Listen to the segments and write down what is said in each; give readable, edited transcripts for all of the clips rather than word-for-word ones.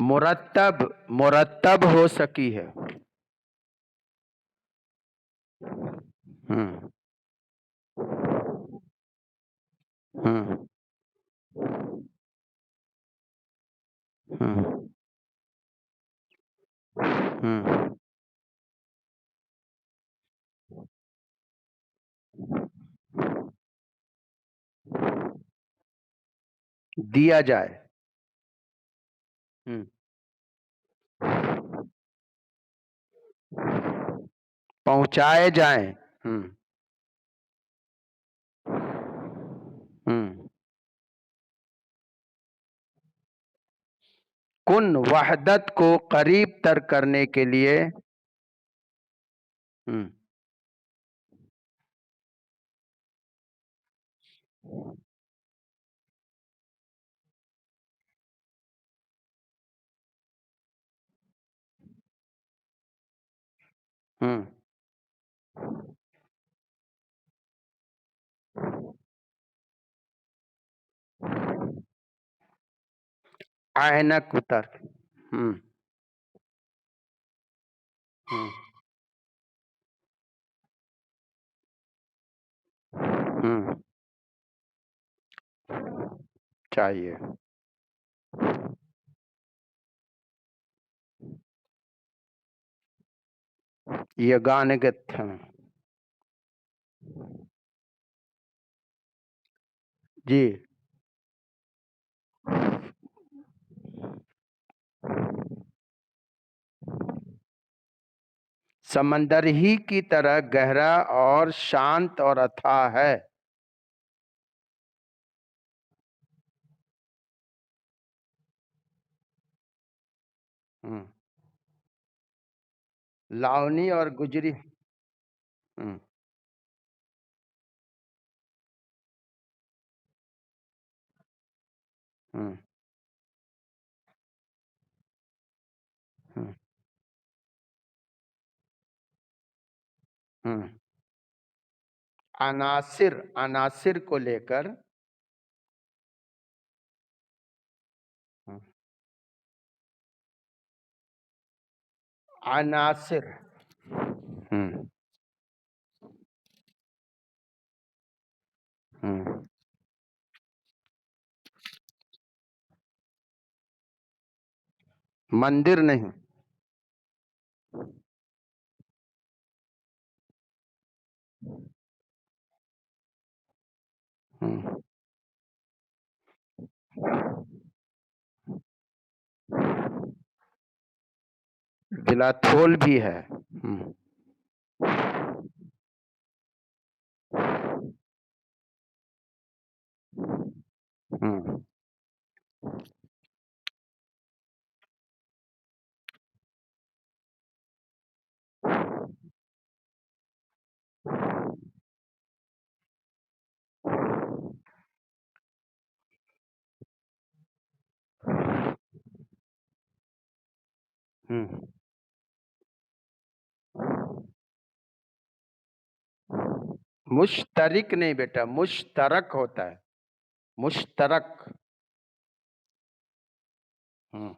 مرتب مرتب ہو سکی ہے۔ ہوں ہوں ہوں ہوں دیا جائے۔ ہوں پہنچائے جائیں۔ ہوں ہوں کن وحدت کو قریب تر کرنے کے لیے۔ ہوں ہوں عینک اتر۔ ہوں ہوں ہوں چاہیے۔ یہ گانے گت ہیں۔ جی سمندر ہی کی طرح گہرا اور شانت اور اتھاہ ہے۔ ہوں لاونی اور گجری۔ ہوں ہوں ہوں ہوں عناصر کو لے کر۔ ہوں، عناصر۔ ہوں ہوں مندر نہیں۔ ہوں بلا تھول بھی ہے۔ ہوں ہوں ہوں مشترک نہیں بیٹا، مشترک ہوتا ہے۔ مشترک۔ ہوں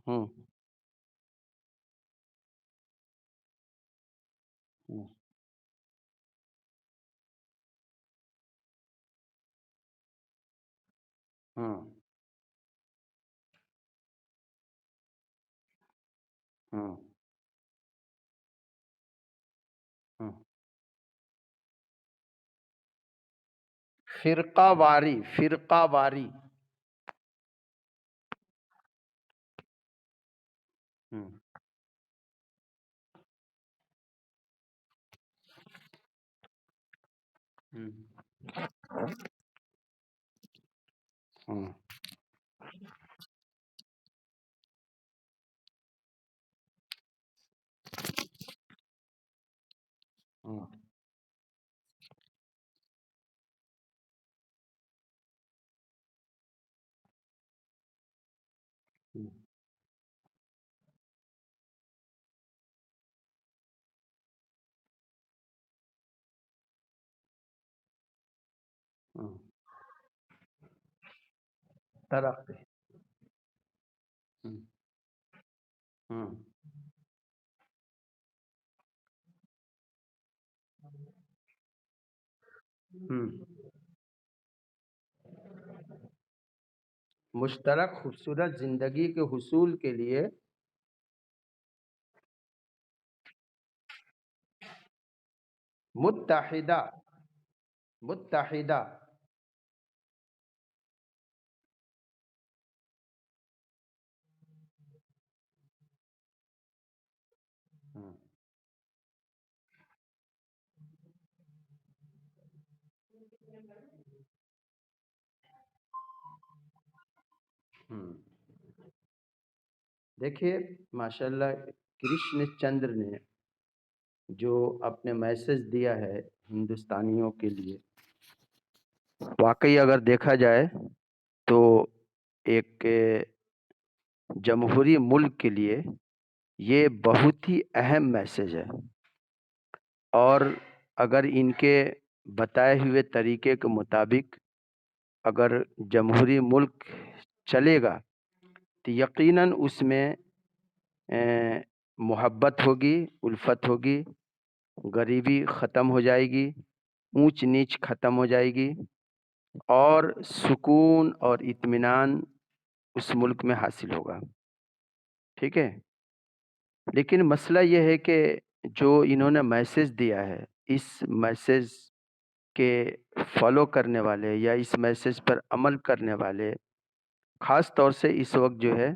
ہوں ہوں ہوں ہوں ہوں فرقہ واری، فرقہ واری۔ ہوں ہوں ہوں ہوں ہوں ترقی. ہم، ہم، ہم. مشترک خوبصورت زندگی کے حصول کے لیے متحدہ متحدہ. ہم، ہم. دیکھیے ماشاء اللہ کرشن چندر نے جو اپنے میسج دیا ہے ہندوستانیوں کے لیے، واقعی اگر دیکھا جائے تو ایک جمہوری ملک کے لیے یہ بہت ہی اہم میسج ہے. اور اگر ان کے بتائے ہوئے طریقے کے مطابق اگر جمہوری ملک چلے گا تو یقیناً اس میں محبت ہوگی، الفت ہوگی، غریبی ختم ہو جائے گی، اونچ نیچ ختم ہو جائے گی، اور سکون اور اطمینان اس ملک میں حاصل ہوگا. ٹھیک ہے. لیکن مسئلہ یہ ہے کہ جو انہوں نے میسج دیا ہے، اس میسج کے فالو کرنے والے یا اس میسج پر عمل کرنے والے خاص طور سے اس وقت جو ہے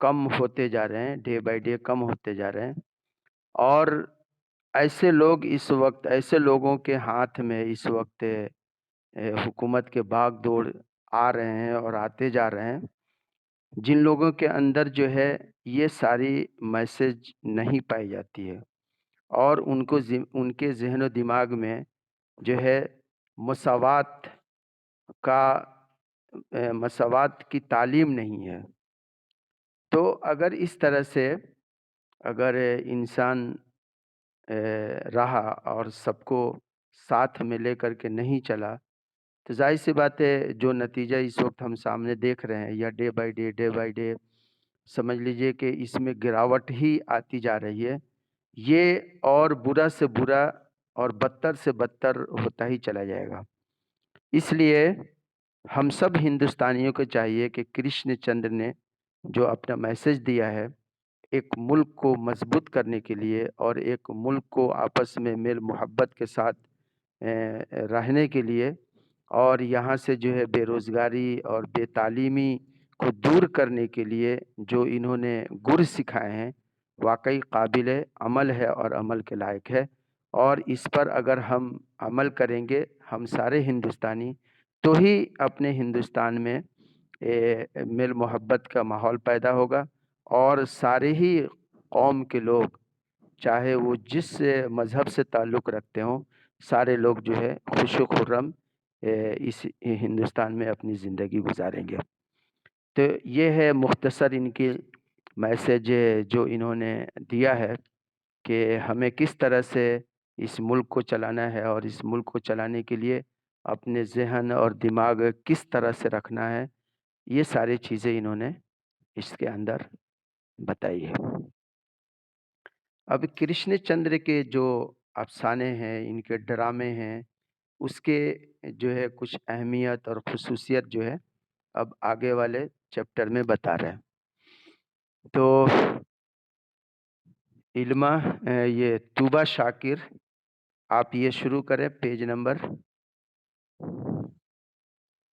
کم ہوتے جا رہے ہیں، ڈے بائی ڈے کم ہوتے جا رہے ہیں. اور ایسے لوگ اس وقت، ایسے لوگوں کے ہاتھ میں اس وقت حکومت کے باغ دوڑ آ رہے ہیں اور آتے جا رہے ہیں، جن لوگوں کے اندر جو ہے یہ ساری میسج نہیں پائی جاتی ہے، اور ان کے ذہن و دماغ میں جو ہے مساوات کا مساوات کی تعلیم نہیں ہے. تو اگر اس طرح سے اگر انسان رہا اور سب کو ساتھ میں لے کر کے نہیں چلا تو ظاہر سی بات ہے جو نتیجہ اس وقت ہم سامنے دیکھ رہے ہیں، یا ڈے بائی ڈے سمجھ لیجئے کہ اس میں گراوٹ ہی آتی جا رہی ہے، یہ اور برا سے برا اور بدتر سے بدتر ہوتا ہی چلا جائے گا. اس لیے ہم سب ہندوستانیوں کو چاہیے کہ کرشن چندر نے جو اپنا میسج دیا ہے ایک ملک کو مضبوط کرنے کے لیے اور ایک ملک کو آپس میں میل محبت کے ساتھ رہنے کے لیے، اور یہاں سے جو ہے بے روزگاری اور بے تعلیمی کو دور کرنے کے لیے جو انہوں نے گر سکھائے ہیں، واقعی قابل عمل ہے اور عمل کے لائق ہے. اور اس پر اگر ہم عمل کریں گے ہم سارے ہندوستانی، تو ہی اپنے ہندوستان میں میل محبت کا ماحول پیدا ہوگا، اور سارے ہی قوم کے لوگ چاہے وہ جس مذہب سے تعلق رکھتے ہوں، سارے لوگ جو ہے خوش و خرم اس ہندوستان میں اپنی زندگی گزاریں گے. تو یہ ہے مختصر ان کی میسج جو انہوں نے دیا ہے کہ ہمیں کس طرح سے اس ملک کو چلانا ہے، اور اس ملک کو چلانے کے لیے اپنے ذہن اور دماغ کس طرح سے رکھنا ہے. یہ ساری چیزیں انہوں نے اس کے اندر بتائی ہے. اب کرشن چندر کے جو افسانے ہیں، ان کے ڈرامے ہیں، اس کے جو ہے کچھ اہمیت اور خصوصیت جو ہے اب آگے والے چیپٹر میں بتا رہے ہیں. تو علمہ یہ طوبہ شاکر، آپ یہ شروع کریں پیج نمبر.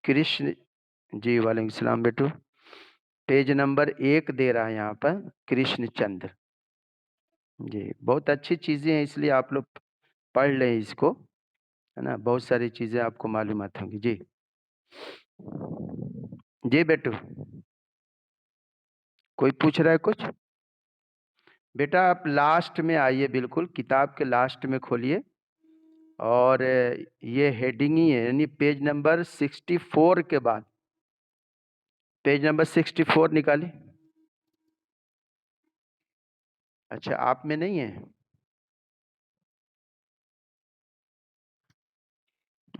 کرشن جی وعلیکم السلام بیٹو. پیج نمبر 1 دے رہا ہے یہاں پر کرشن چندر. جی بہت اچھی چیزیں ہیں، اس لیے آپ لوگ پڑھ لیں اس کو، ہے نا، بہت ساری چیزیں آپ کو معلومات ہوں گی. جی جی بیٹو، کوئی پوچھ رہا ہے کچھ؟ بیٹا آپ لاسٹ میں آئیے، بالکل کتاب کے لاسٹ میں کھولیے، اور یہ ہیڈنگ ہی ہے، یعنی پیج نمبر 64 کے بعد پیج نمبر 64 نکالی. اچھا آپ میں نہیں ہے؟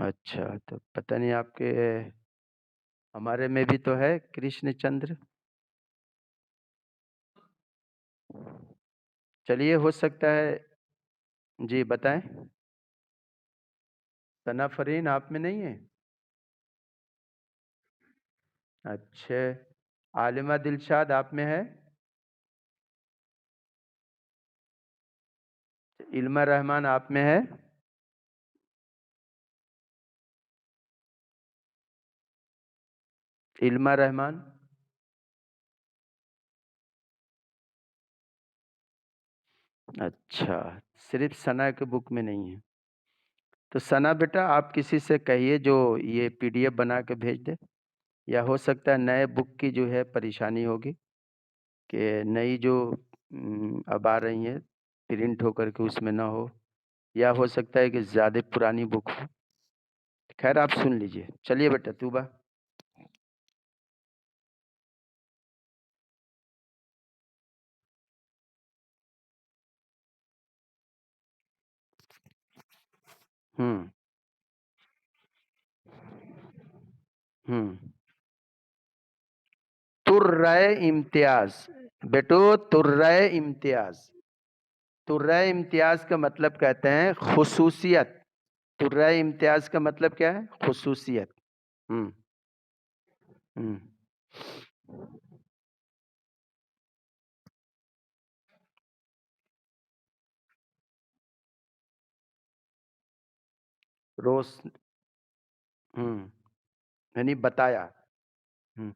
اچھا تو پتہ نہیں آپ کے ہمارے میں بھی تو ہے کرشن چندر. چلیے ہو سکتا ہے. جی بتائیں. ثنا فرین آپ میں نہیں ہے؟ اچھا. عالمہ دلشاد آپ میں ہے؟ علمہ رحمان آپ میں ہے؟ علمہ رحمان. اچھا. صرف ثنا کے بک میں نہیں ہے. تو ثنا بیٹا آپ کسی سے کہیے جو یہ پی ڈی ایف بنا کے بھیج دے. یا ہو سکتا ہے نئے بک کی جو ہے پریشانی ہوگی کہ نئی جو اب آ رہی ہیں پرنٹ ہو کر کے اس میں نہ ہو، یا ہو سکتا ہے کہ زیادہ پرانی بک ہو. خیر آپ سن لیجئے. چلیے بیٹا توبہ. ہوں ہوں ترائے امتیاز. بیٹو ترائے امتیاز. ترائے امتیاز کا مطلب کہتے ہیں خصوصیت. ترائے امتیاز کا مطلب کیا ہے؟ خصوصیت. ہوں ہوں روز. ہوں یعنی بتایا. ہوں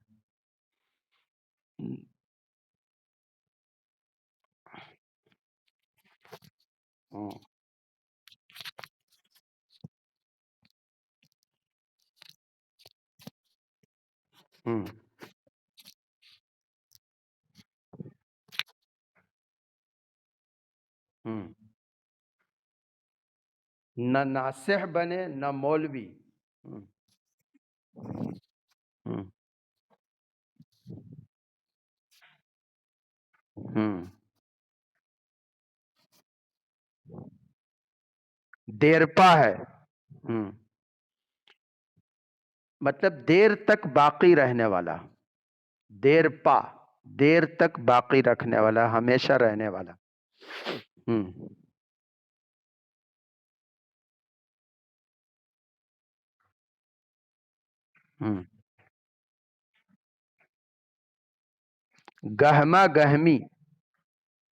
ہوں ہوں ہوں نہ ناصح بنے نہ مولوی. ہوں ہوں ہوں دیرپا ہے. ہوں مطلب دیر تک باقی رہنے والا. دیر پا. دیر تک باقی رکھنے والا، ہمیشہ رہنے والا. ہوں ہوں گہما گہمی.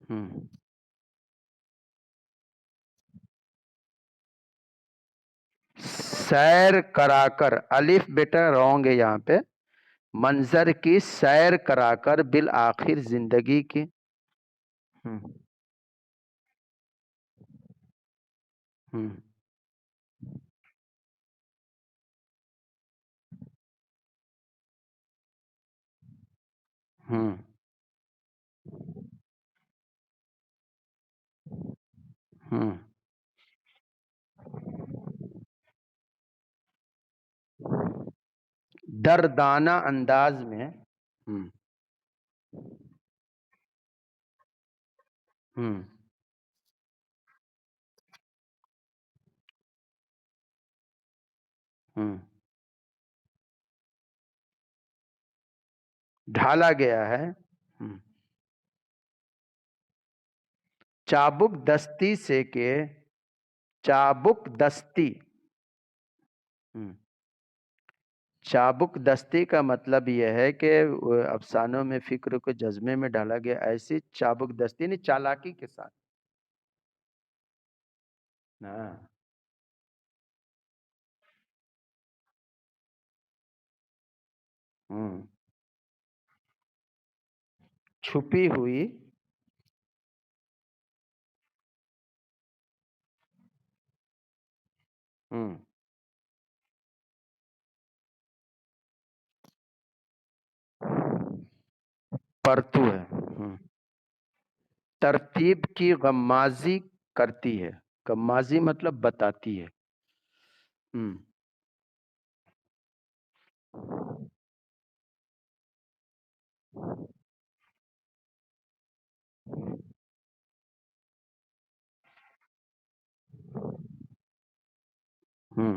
ہوں سیر کرا کر. الف بیٹا رونگ ہے یہاں پہ. منظر کی سیر کرا کر بالآخر زندگی کی. ہوں ہوں ہوں ہوں دردانہ انداز میں. ہوں ہوں ہوں ڈھالا گیا ہے. ہوں چابک دستی سے کہ. چابک دستی. ہوں چابک دستی کا مطلب یہ ہے کہ افسانوں میں فکر کو جذبے میں ڈالا گیا. ایسی چابک دستی نہیں، چالاکی کے ساتھ. ہاں ہوں چھپی ہوئی. ہوں پرتو ہے. ہوں ترتیب کی غمازی کرتی ہے. غمازی مطلب بتاتی ہے. ہوں ہوں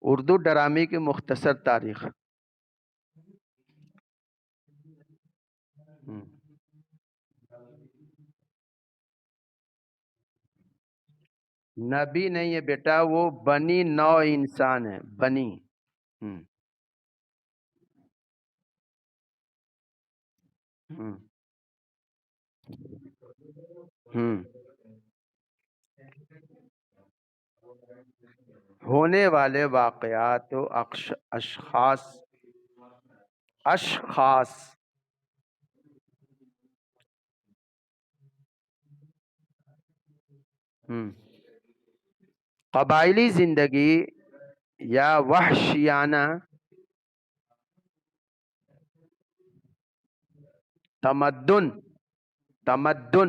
اردو ڈرامے کی مختصر تاریخ۔ ہم۔ نبی نہیں ہے بیٹا، وہ بنی نو انسان ہے، بنی۔ ہم۔ ہم۔ ہم۔ ہونے والے واقعات و اشخاص۔ اشخاص۔ ہم۔ قبائلی زندگی یا وحشیانہ تمدن۔ تمدن۔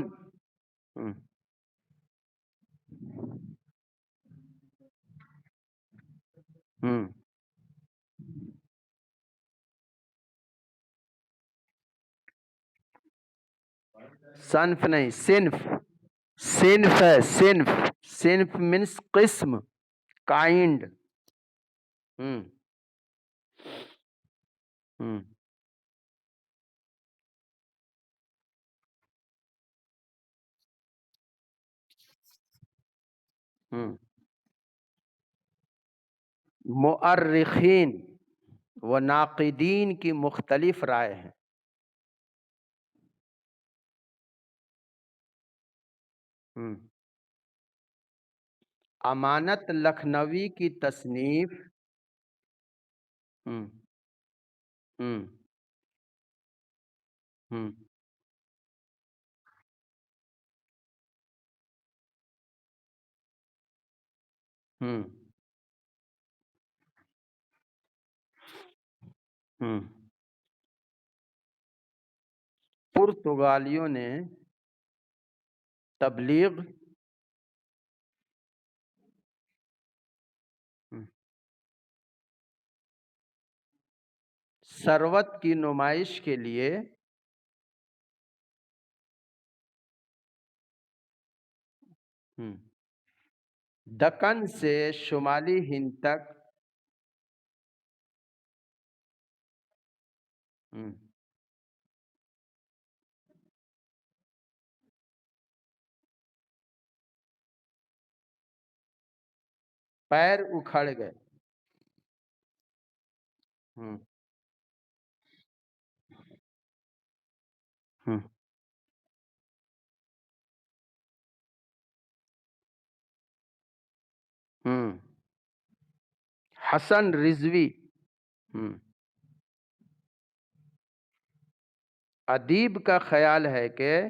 ہم۔ ہم۔ صنف نہیں، صنف۔ صنف ہے، صنف۔ صنف مینس قسم، کائنڈ۔ ہم۔ ہم۔ ہم۔ مؤرخین و ناقدین کی مختلف رائے ہیں۔ ہم۔ امانت لکھنوی کی تصنیف۔ ہم۔ ہم۔ ہم۔ ہم۔ ہم۔ پرتگالیوں نے تبلیغ۔ ہم۔ ثروت کی نمائش کے لیے۔ ہم۔ دکن سے شمالی ہند تک۔ ہم۔ پیر اکھڑ گئے۔ ہم۔ ہم۔ ہم۔ حسن رضوی۔ ہم۔ ادیب کا خیال ہے کہ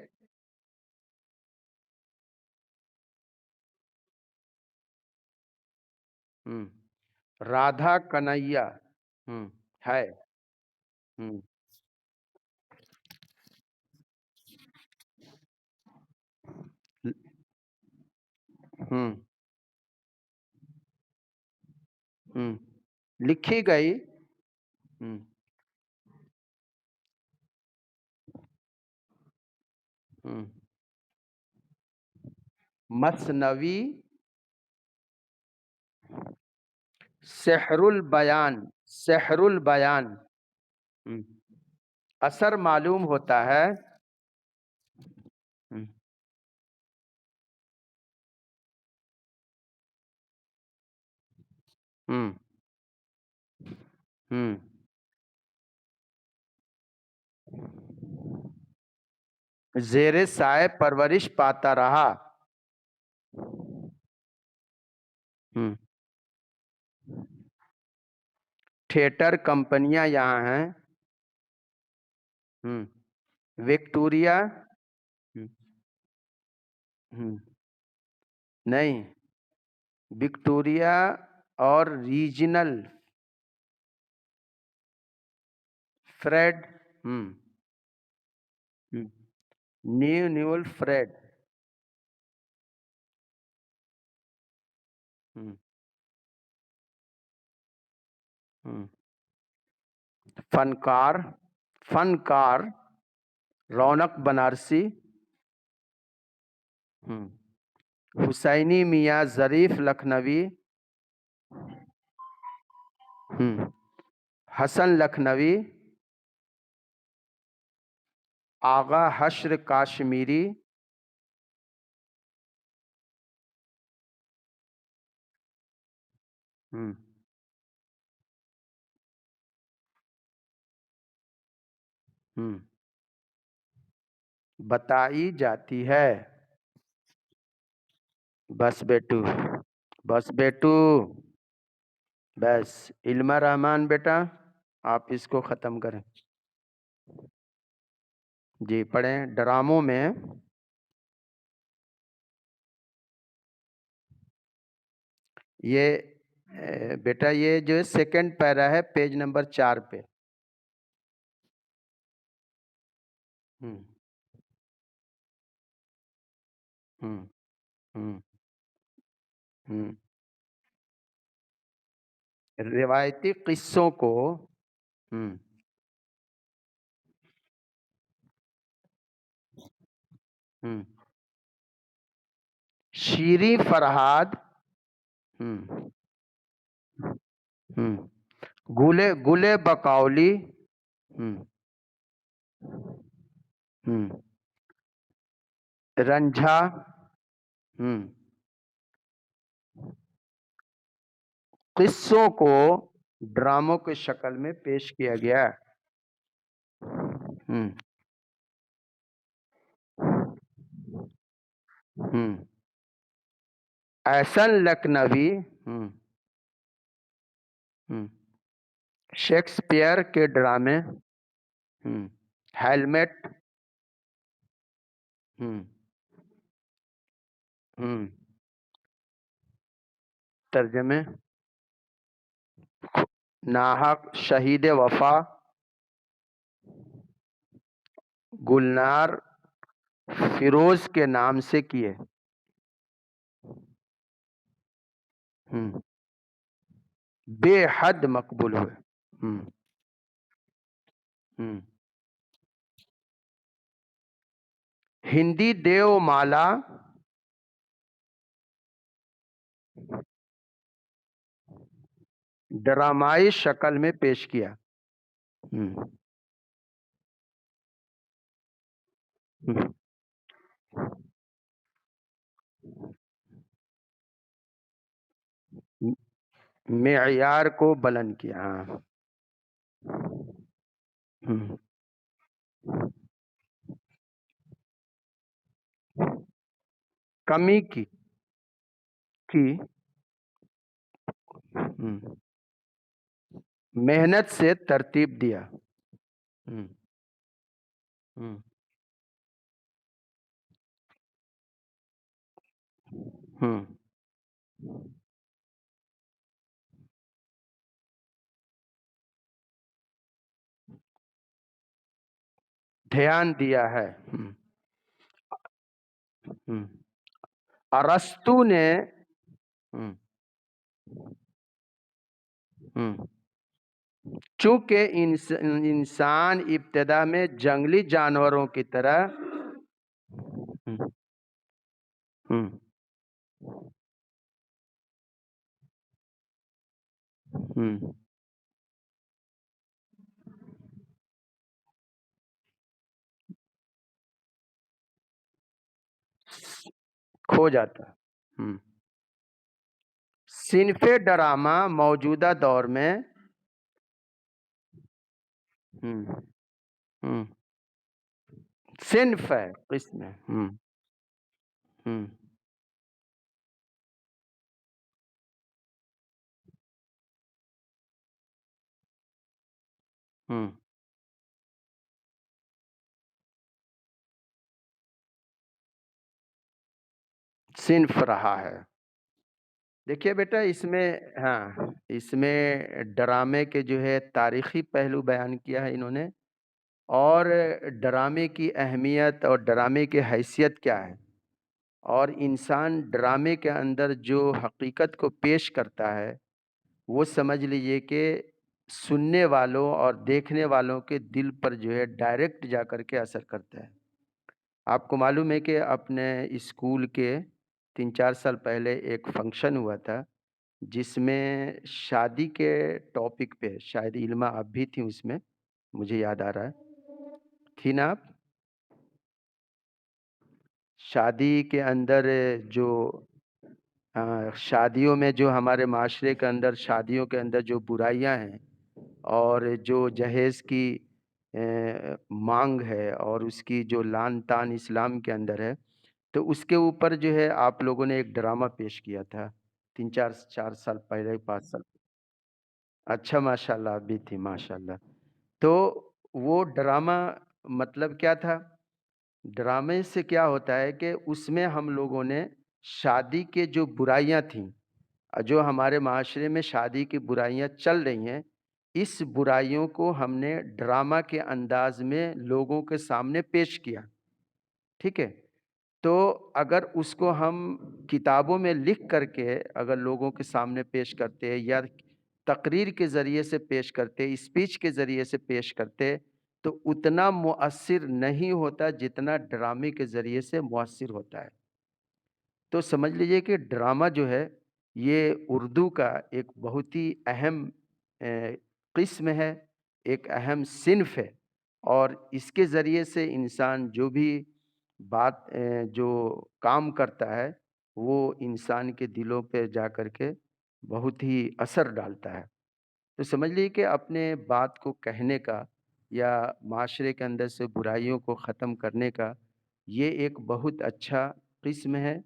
ہم، رادھا کنیا ہم، ہے۔ ہم۔ ہم۔ ہم۔ لکھی گئی۔ ہم۔ ہم۔ مثنوی، سحر البیان۔ سحر البیان۔ ہم۔ اثر معلوم ہوتا ہے۔ ہم۔ ہم۔ ہم۔ زیر سائے پرورش پاتا رہا۔ ہم۔ تھیٹر کمپنیاں یہاں ہیں۔ ہم۔ وکٹوریا۔ ہم۔ ہم۔ نہیں، وکٹوریا اور ریجنل فریڈ۔ ہم۔ ہم۔ نیول فریڈ۔ ہم۔ ہم۔ فنکار۔ فنکار رونق بنارسی۔ ہم۔ حسینی میاں ظریف لکھنوی۔ حسن لکھنوی، آغا حشر کاشمیری، بتائی جاتی ہے۔ بس بیٹو، بس بیٹو، بس علمہ رحمان بیٹا آپ اس کو ختم کریں۔ جی پڑھیں۔ ڈراموں میں یہ بیٹا یہ جو ہے سیکنڈ پیرا ہے پیج نمبر 4 پہ۔ ہوں ہوں ہوں ہوں روایتی قصوں کو ہوں ہوں شیریں فرہاد، ہوں ہوں گلے بقولی، ہوں ہوں رنجھا، ہوں قصوں کو ڈراموں کی شکل میں پیش کیا گیا۔ ہوں ہوں احسن لکھنوی، ہوں ہوں شیکسپیئر کے ڈرامے، ہوں ہیلمیٹ، ہوں ہوں ترجمے ناحق شہید وفا، گلنار فیروز کے نام سے کیے۔ ہوں بے حد مقبول ہوئے۔ ہوں ہوں ہندی دیو مالا، ڈرامائی شکل میں پیش کیا۔ ہوں ہوں معیار کو بلند کیا۔ ہاں ہوں کمی کی ہوں محنت سے ترتیب دیا۔ ہوں ہوں ہوں دھیان دیا ہے۔ ہوں ہوں ارسطو نے ہوں ہوں چونکہ انسان ابتدا میں جنگلی جانوروں کی طرح ہوں ہوں ہوں کھو جاتا ہے۔ ہوں صنف ڈرامہ موجودہ دور میں ہوں ہوں صنف ہے قسم ہے۔ ہوں ہوں ہوں صنف رہا ہے۔ دیکھیے بیٹا اس میں ہاں اس میں ڈرامے کے جو ہے تاریخی پہلو بیان کیا ہے انہوں نے، اور ڈرامے کی اہمیت اور ڈرامے کی حیثیت کیا ہے، اور انسان ڈرامے کے اندر جو حقیقت کو پیش کرتا ہے وہ سمجھ لیجئے کہ سننے والوں اور دیکھنے والوں کے دل پر جو ہے ڈائریکٹ جا کر کے اثر کرتا ہے۔ آپ کو معلوم ہے کہ اپنے اسکول کے 3-4 سال پہلے ایک فنکشن ہوا تھا جس میں شادی کے ٹاپک پہ، شاید علمہ آپ بھی تھیں اس میں، مجھے یاد آ رہا ہے، تھی نا آپ؟ شادی کے اندر جو شادیوں میں جو ہمارے معاشرے کے اندر، شادیوں کے اندر جو برائیاں ہیں اور جو جہیز کی مانگ ہے اور اس کی جو لان تان اسلام کے اندر ہے، تو اس کے اوپر جو ہے آپ لوگوں نے ایک ڈرامہ پیش کیا تھا 3 4 4 سال پہلے، 5 سال۔ اچھا، ماشاءاللہ، آپ بھی تھی، ماشاءاللہ۔ تو وہ ڈرامہ مطلب کیا تھا؟ ڈرامے سے کیا ہوتا ہے کہ اس میں ہم لوگوں نے شادی کے جو برائیاں تھیں، جو ہمارے معاشرے میں شادی کی برائیاں چل رہی ہیں، اس برائیوں کو ہم نے ڈرامہ کے انداز میں لوگوں کے سامنے پیش کیا، ٹھیک ہے؟ تو اگر اس کو ہم کتابوں میں لکھ کر کے اگر لوگوں کے سامنے پیش کرتے یا تقریر کے ذریعے سے پیش کرتے، اسپیچ کے ذریعے سے پیش کرتے، تو اتنا مؤثر نہیں ہوتا جتنا ڈرامے کے ذریعے سے مؤثر ہوتا ہے۔ تو سمجھ لیجئے کہ ڈرامہ جو ہے یہ اردو کا ایک بہت ہی اہم قسم ہے، ایک اہم صنف ہے، اور اس کے ذریعے سے انسان جو بھی بات جو کام کرتا ہے وہ انسان کے دلوں پہ جا کر کے بہت ہی اثر ڈالتا ہے۔ تو سمجھ لیجیے کہ اپنے بات کو کہنے کا یا معاشرے کے اندر سے برائیوں کو ختم کرنے کا یہ ایک بہت اچھا قسم ہے،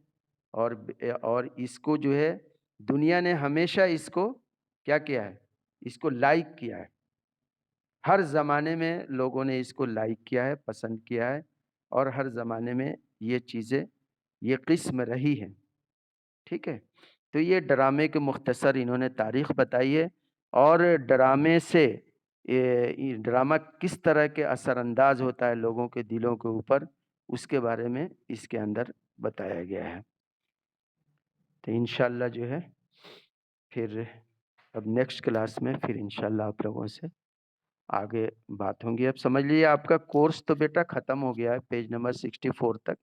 اور اس کو جو ہے دنیا نے ہمیشہ اس کو کیا کیا ہے؟ اس کو لائک کیا ہے۔ ہر زمانے میں لوگوں نے اس کو لائک کیا ہے، پسند کیا ہے، اور ہر زمانے میں یہ چیزیں، یہ قسم رہی ہیں، ٹھیک ہے؟ تو یہ ڈرامے کے مختصر انہوں نے تاریخ بتائی ہے، اور ڈرامے سے یہ ڈرامہ کس طرح کے اثر انداز ہوتا ہے لوگوں کے دلوں کے اوپر، اس کے بارے میں اس کے اندر بتایا گیا ہے۔ تو انشاءاللہ جو ہے پھر اب نیکسٹ کلاس میں پھر انشاءاللہ آپ لوگوں سے آگے بات ہوں گی۔ اب سمجھ لیجیے آپ کا کورس تو بیٹا ختم ہو گیا ہے پیج نمبر 64 تک،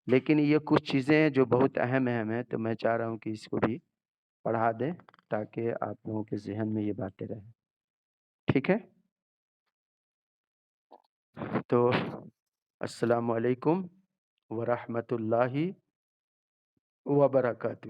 لیکن یہ کچھ چیزیں ہیں جو بہت اہم ہیں، تو میں چاہ رہا ہوں کہ اس کو بھی پڑھا دیں تاکہ آپ لوگوں کے ذہن میں یہ باتیں رہیں، ٹھیک ہے؟ تو السلام علیکم ورحمۃ اللہ وبرکاتہ۔